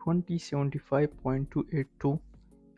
2075.282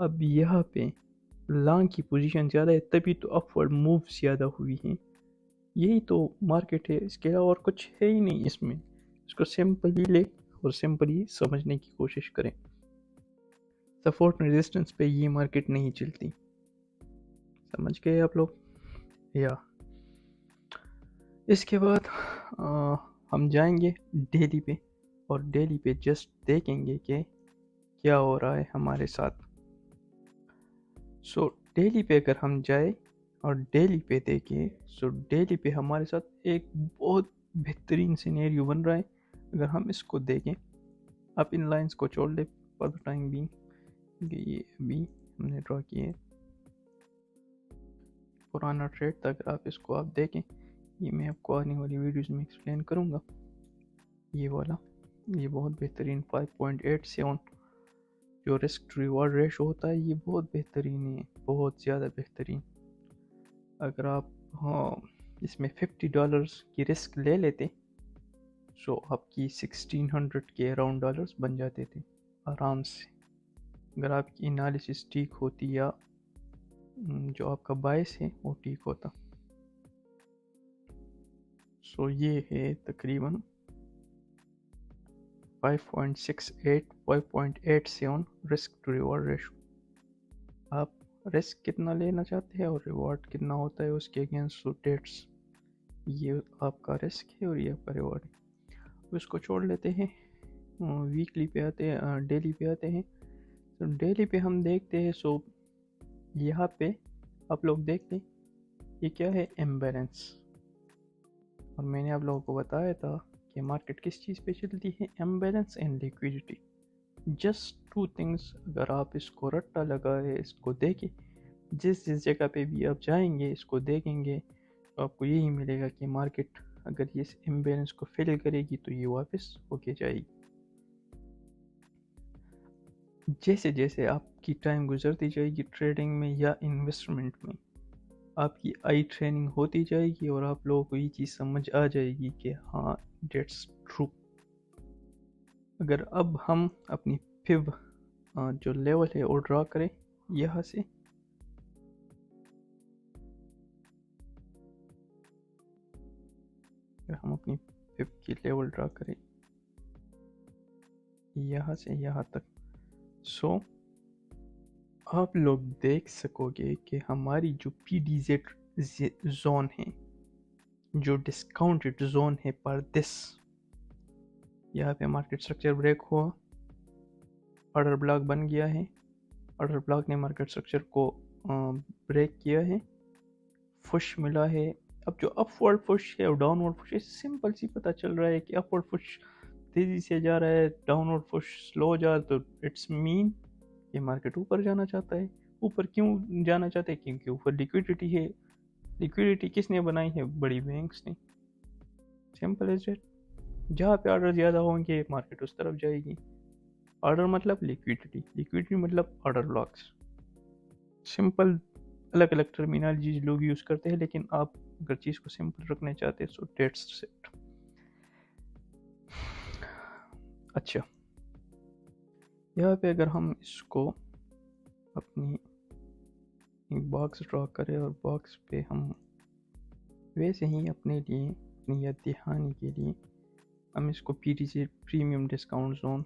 اب یہاں پہ لانگ کی پوزیشن زیادہ ہے تبھی تو اپورڈ موو زیادہ ہوئی ہیں. یہی تو مارکیٹ ہے, اس کے علاوہ اور کچھ ہے ہی نہیں اس میں. اس کو سمپلی لے اور سمپلی سمجھنے کی کوشش کریں. سپورٹ ریزسٹنس پہ یہ مارکیٹ نہیں چلتی. سمجھ گئے آپ لوگ؟ یا اس کے بعد ہم جائیں گے ڈیلی پہ, اور ڈیلی پہ جسٹ دیکھیں گے کہ کیا ہو رہا ہے ہمارے ساتھ. سو ڈیلی پہ اگر ہم جائیں اور ڈیلی پہ دیکھیں, سو ڈیلی پہ ہمارے ساتھ ایک بہت بہترین سینیریو بن رہا ہے. اگر ہم اس کو دیکھیں, آپ ان لائنز کو چھوڑ دیں فار دا ٹائم بینگ, کہ یہ ابھی ہم نے ڈرا کیے پرانا ٹریڈ تھا. اگر آپ اس کو آپ دیکھیں, یہ میں آپ کو آنے والی ویڈیوز میں ایکسپلین کروں گا. یہ والا یہ بہت بہترین 5.87 جو رسک ٹو ریوارڈ ریشو ہوتا ہے, یہ بہت بہترین ہے, بہت زیادہ بہترین. اگر آپ اس میں $50 کی رسک لے لیتے, سو آپ کی 1600 کے اراؤنڈ ڈالرز بن جاتے تھے آرام سے, اگر آپ کی انالیسس ٹھیک ہوتی یا جو آپ کا باعث ہے وہ ٹھیک ہوتا. سو یہ ہے تقریباً 5.87 رسک ٹو ریوارڈ ریشو. آپ رسک کتنا لینا چاہتے ہیں اور ریوارڈ کتنا ہوتا ہے اس کے اگینسٹ روٹیٹس. یہ آپ کا رسک ہے اور یہ آپ کا ریوارڈ ہے. اس کو چھوڑ لیتے ہیں, ویکلی پہ آتے ہیں, ڈیلی پہ آتے ہیں. تو ڈیلی پہ ہم دیکھتے ہیں, سو یہاں پہ آپ لوگ دیکھتے ہیں یہ کیا ہے, امبیلنس. اور میں نے آپ لوگوں کو بتایا تھا کہ مارکیٹ کس چیز پہ چلتی ہے, imbalance and liquidity, just two things. اگر آپ اس کو رٹا لگائے, اس کو دیکھیں, جس جگہ پہ بھی آپ جائیں گے اس کو دیکھیں گے تو آپ کو یہی ملے گا کہ مارکیٹ اگر یہ اس امبیلنس کو فل کرے گی تو یہ واپس ہو کے جائے گی. جیسے جیسے آپ کی ٹائم گزرتی جائے گی ٹریڈنگ میں یا انویسٹمنٹ میں, آپ کی آئی ٹریننگ ہوتی جائے گی اور آپ لوگوں کو یہ چیز سمجھ آ جائے گی کہ ہاں دیٹس ٹرو. اگر اب ہم اپنی فیو جو لیول ہے وہ ڈرا کریں یہاں سے, اگر ہم اپنی فیو کی لیول ڈرا کریں یہاں سے یہاں تک, سو آپ لوگ دیکھ سکو گے کہ ہماری جو پی ڈی زیڈ زون ہے, جو ڈسکاؤنٹڈ زون ہے پر دس, یہاں پہ مارکیٹ سٹرکچر بریک ہوا, آرڈر بلاک بن گیا ہے, آرڈر بلاک نے مارکیٹ سٹرکچر کو بریک کیا ہے, فش ملا ہے. اب جو اپ ورڈ فش ہے اور ڈاؤن ورڈ فش ہے, سمپل سی پتہ چل رہا ہے کہ اپ ورڈ فش تیزی سے جا رہا ہے, ڈاؤن ورڈ فش سلو جا رہا ہے, تو اٹس مین کہ مارکیٹ اوپر جانا چاہتا ہے. اوپر کیوں جانا چاہتا ہے؟ کیونکہ اوپر لیکویڈیٹی ہے. لیکویڈیٹی کس نے بنائی ہے؟ بڑی بینکس نے. Simple as that. جہاں پہ آرڈر زیادہ ہوں گے مارکیٹ اس طرف جائے گی. آرڈر مطلب لیکویڈیٹی, لیکویڈیٹی مطلب آرڈر بلاکس. سمپل الگ الگ ٹرمینالوجی لوگ یوز کرتے ہیں, لیکن آپ اگر چیز کو سمپل رکھنا چاہتے ہیں سو دیٹس اٹ. اچھا, یہاں پہ اگر ہم اس کو اپنی ایک باکس ڈرا کریں اور باکس پہ ہم ویسے ہی اپنے لیے اپنی یاد دہانی کے لیے ہم اس کو P D C premium discount zone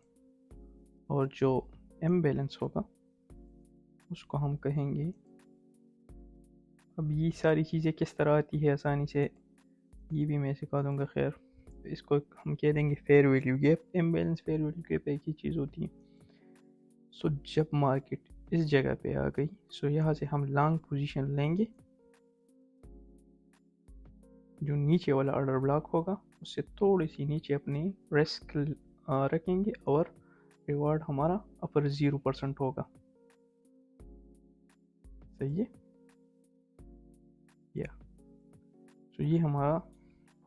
اور جو امبیلنس ہوگا اس کو ہم کہیں گے. اب یہ ساری چیزیں کس طرح آتی ہے آسانی سے, یہ بھی میں سکھا دوں گا. خیر, اس کو ہم کہہ دیں گے fair value gap. Imbalance fair value gap ایک ہی چیز ہوتی ہے. سو جب مارکیٹ اس جگہ پہ آ گئی, سو یہاں سے ہم لانگ پوزیشن لیں گے. جو نیچے والا آرڈر بلاک ہوگا اس سے تھوڑی سی نیچے اپنی رسک رکھیں گے, اور ریوارڈ ہمارا اپر 0% ہوگا. صحیح ہے یا تو یہ ہمارا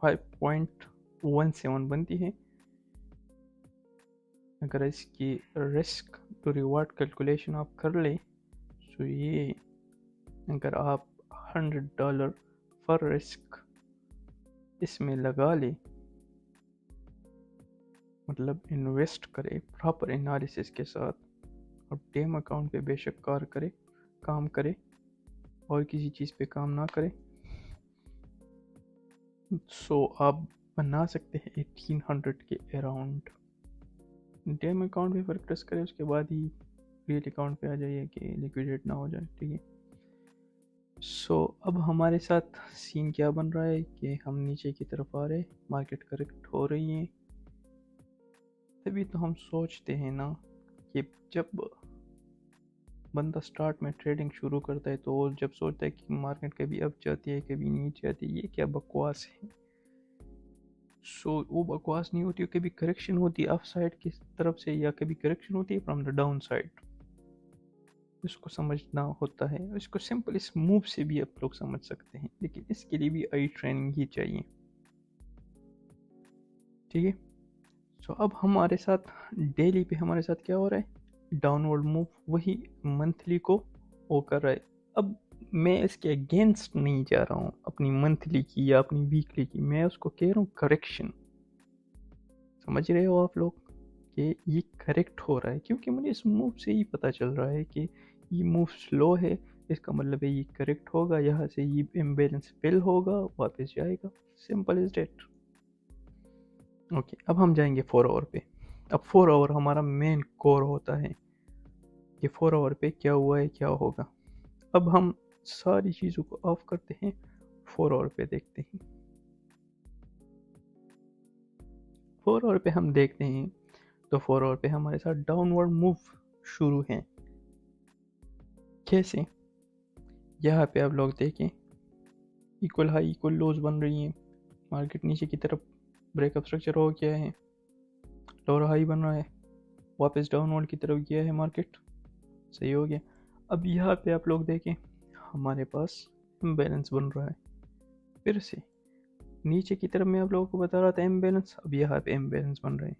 5.17 بنتی ہے. اگر اس کی رسک ٹو ریوارڈ کیلکولیشن آپ کر لیں, سو یہ اگر آپ $100 پر رسک اس میں لگا لے, مطلب انویسٹ کرے پراپر انالیسس کے ساتھ, اور ڈیم اکاؤنٹ پہ بے شک کام کرے اور کسی چیز پہ کام نہ کرے. سو آپ بنا سکتے ہیں 1800 کے اراؤنڈ. ڈیم اکاؤنٹ پہ فرق پریس کرے، اس کے بعد ہی ریئل اکاؤنٹ پہ آ جائیے کہ لیکویڈیٹ نہ ہو جائے. ٹھیک ہے. سو اب ہمارے ساتھ سین کیا بن رہا ہے کہ ہم نیچے کی طرف آ رہے، مارکیٹ کریکٹ ہو رہی ہیں. تبھی تو ہم سوچتے ہیں نا کہ جب بندہ سٹارٹ میں ٹریڈنگ شروع کرتا ہے تو وہ جب سوچتا ہے کہ مارکیٹ کبھی اپ جاتی ہے کبھی نیچے جاتی ہے، یہ کیا بکواس ہے. سو وہ بکواس نہیں ہوتی، کبھی کریکشن ہوتی ہے اپ سائڈ کی طرف سے یا کبھی کریکشن ہوتی ہے فرام دا ڈاؤن سائڈ. اس کو سمجھنا ہوتا ہے. اس کو سمپل اس موو سے بھی آپ لوگ سمجھ سکتے ہیں، لیکن اس کے لیے بھی آئی ٹریننگ ہی چاہیے. ٹھیک ہے. سو اب ہمارے ساتھ ڈیلی پہ ہمارے ساتھ کیا ہو رہا ہے، ڈاؤن ورڈ موو وہی منتھلی کو وہ کر رہا ہے. اب میں اس کے اگینسٹ نہیں جا رہا ہوں اپنی منتھلی کی یا اپنی ویکلی کی، میں اس کو کہہ رہا ہوں کریکشن. سمجھ رہے ہو آپ لوگ کہ یہ کریکٹ ہو رہا ہے، کیونکہ مجھے اس موو سے ہی پتہ چل رہا ہے کہ یہ موو سلو ہے، اس کا مطلب ہے یہ کریکٹ ہوگا، یہاں سے یہ امبیلنس فل ہوگا واپس جائے گا. Simple is that. اوکے. اب ہم جائیں گے 4 آور پہ. اب 4 آور ہمارا مین کور ہوتا ہے کہ 4 آور پہ کیا ہوا ہے کیا ہوگا. اب ہم ساری چیزوں کو آف کرتے ہیں، 4 آور پہ دیکھتے ہیں. 4 آور پہ ہم دیکھتے ہیں تو 4 آور پہ ہمارے ساتھ ڈاؤن ورڈ موو شروع ہیں. کیسے؟ یہاں پہ آپ لوگ دیکھیں ایکول ہائی ایکول لوز بن رہی ہیں، مارکیٹ نیچے کی طرف بریک اپ سٹرکچر ہو گیا ہے، لور ہائی بن رہا ہے، واپس ڈاؤن ورڈ کی طرف گیا ہے مارکیٹ، صحیح ہو گیا. اب یہاں پہ آپ لوگ دیکھیں ہمارے پاس امبیلنس بن رہا ہے. پھر سے نیچے کی طرف میں آپ لوگوں کو بتا رہا تھا امبیلنس، اب یہاں پہ امبیلنس بن رہے ہیں.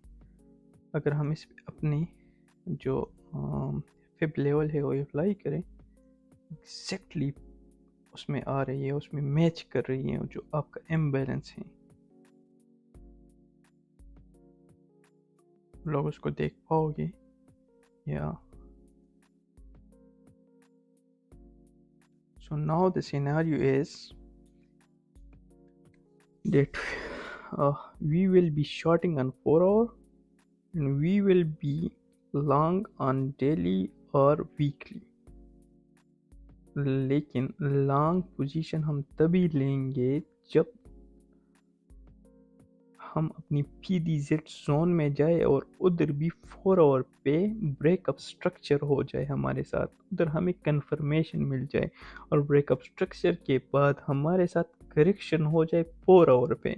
اگر ہم اس پہ اپنی جو فب لیول ہے وہ اپلائی کریں، ایگزیکٹلی اس میں آ رہی ہے، اس میں میچ کر رہی ہے جو آپ کا امبیلنس ہے. لوگ اس کو دیکھ پاؤ گے یا so now the scenario is that we will be shorting on 4 hour and we will be long on daily or weekly. لیکن لانگ پوزیشن ہم تبھی لیں گے جب ہم اپنی پی ڈی زیڈ زون میں جائے اور ادھر بھی 4 آور پہ بریک اپ سٹرکچر ہو جائے ہمارے ساتھ، ادھر ہمیں کنفرمیشن مل جائے اور بریک اپ سٹرکچر کے بعد ہمارے ساتھ کریکشن ہو جائے 4 آور پہ،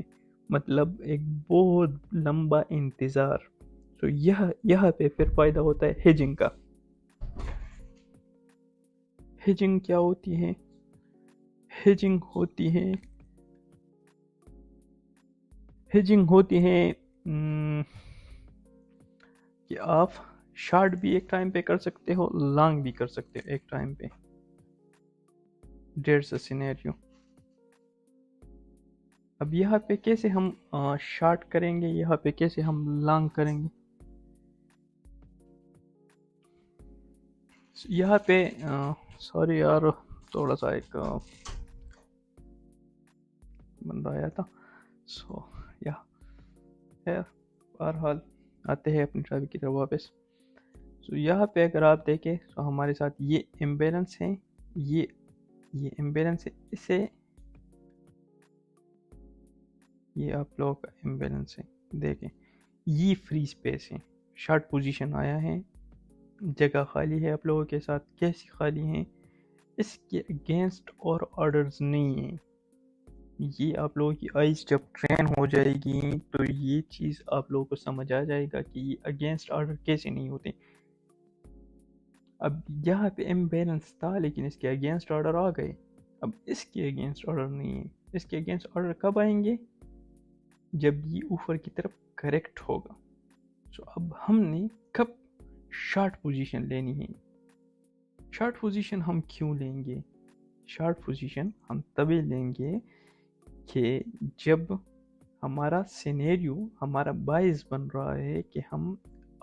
مطلب ایک بہت لمبا انتظار. تو یہاں پہ پھر فائدہ ہوتا ہے ہیجنگ کا. ہیجنگ کیا ہوتی ہے؟ ہیجنگ ہوتی ہے کہ آپ شارٹ بھی ایک ٹائم پہ کر سکتے ہو، لانگ بھی کر سکتے ہو ایک ٹائم پہ. That's a scenario. اب یہاں پہ کیسے ہم شارٹ کریں گے، یہاں پہ کیسے ہم لانگ کریں گے. یہاں پہ سوری یار تھوڑا سا ایک بندہ آیا تھا. سو یا بہرحال آتے ہیں اپنی ٹرافک کی طرف واپس. سو یہاں پہ اگر آپ دیکھیں تو ہمارے ساتھ یہ امبیلنس ہے، یہ امبیلنس ہے، اسے یہ آپ لوگوں کا امبیلنس ہے. دیکھیں یہ فری سپیس ہے، شارٹ پوزیشن آیا ہے، جگہ خالی ہے آپ لوگوں کے ساتھ. کیسی خالی ہیں؟ اس کے اگینسٹ اور آرڈرز نہیں ہیں. یہ آپ لوگوں کی آئیز جب ٹرین ہو جائے گی تو یہ چیز آپ لوگوں کو سمجھ آ جائے گا کہ یہ اگینسٹ آرڈر کیسے نہیں ہوتے. اب یہاں پہ امبیلنس تھا لیکن اس کے اگینسٹ آرڈر آ گئے. اب اس کے اگینسٹ آرڈر نہیں ہے. اس کے اگینسٹ آرڈر کب آئیں گے؟ جب یہ اوپر کی طرف کریکٹ ہوگا. سو اب ہم نے کب شارٹ پوزیشن لینی ہے؟ شارٹ پوزیشن ہم کیوں لیں گے؟ شارٹ پوزیشن ہم تبھی لیں گے کہ جب ہمارا سینیریو، ہمارا باعث بن رہا ہے کہ ہم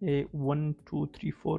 1 2 3 4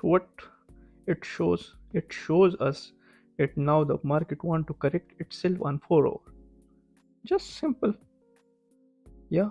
What it shows us that now the market want to correct itself on 4 hour. Just simple. Yeah.